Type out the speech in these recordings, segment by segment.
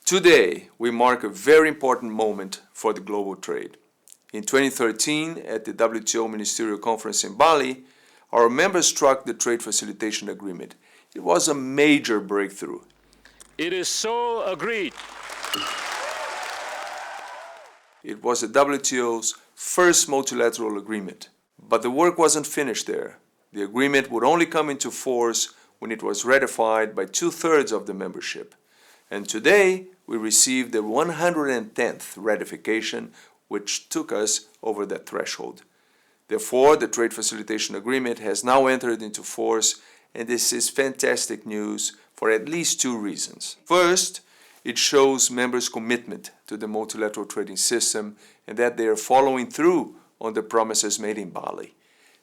Today, we mark a very important moment for the global trade. In 2013, at the WTO Ministerial Conference in Bali, our members struck the Trade Facilitation Agreement. It was a major breakthrough. It is so agreed. It was the WTO's first multilateral agreement. But the work wasn't finished there. The agreement would only come into force when it was ratified by 2/3 of the membership. And today, we received the 110th ratification, which took us over that threshold. Therefore, the Trade Facilitation Agreement has now entered into force, and this is fantastic news for at least two reasons. First, it shows members' commitment to the multilateral trading system and that they are following through on the promises made in Bali.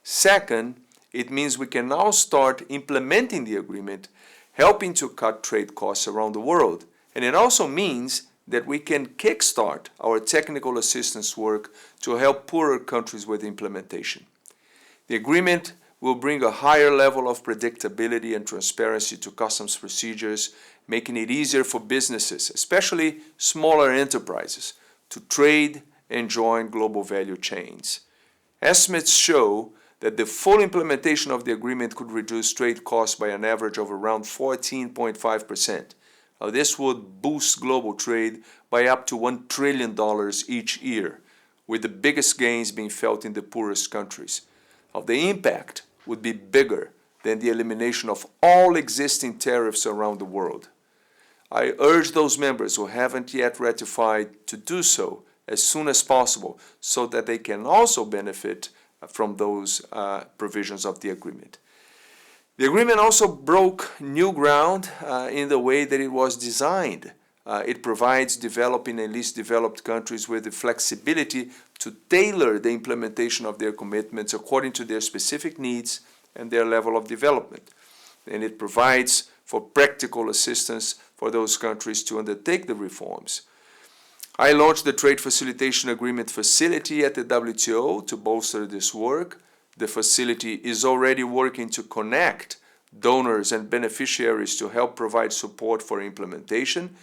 Second, it means we can now start implementing the agreement, helping to cut trade costs around the world. And it also means that we can kickstart our technical assistance work to help poorer countries with implementation. The agreement will bring a higher level of predictability and transparency to customs procedures, making it easier for businesses, especially smaller enterprises, to trade and join global value chains. Estimates show that the full implementation of the agreement could reduce trade costs by an average of around 14.5%. Now, this would boost global trade by up to $1 trillion each year, with the biggest gains being felt in the poorest countries. Now, the impact would be bigger than the elimination of all existing tariffs around the world. I urge those members who haven't yet ratified to do so as soon as possible so that they can also benefit from those provisions of the agreement. The agreement also broke new ground in the way that it was designed. It provides developing and least developed countries with the flexibility to tailor the implementation of their commitments according to their specific needs and their level of development. And it provides for practical assistance for those countries to undertake the reforms. I launched the Trade Facilitation Agreement facility at the WTO to bolster this work. The facility is already working to connect donors and beneficiaries to help provide support for implementation.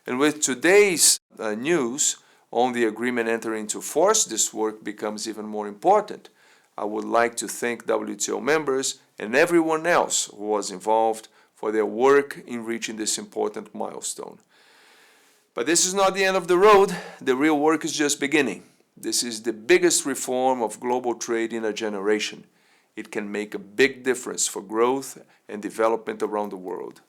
And with today's news on the agreement entering into force, this work becomes even more important. I would like to thank WTO members and everyone else who was involved for their work in reaching this important milestone. But this is not the end of the road. The real work is just beginning. This is the biggest reform of global trade in a generation. It can make a big difference for growth and development around the world.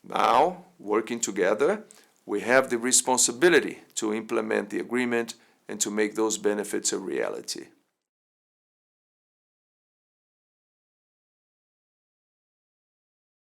Now, working together, we have the responsibility to implement the agreement and to make those benefits a reality.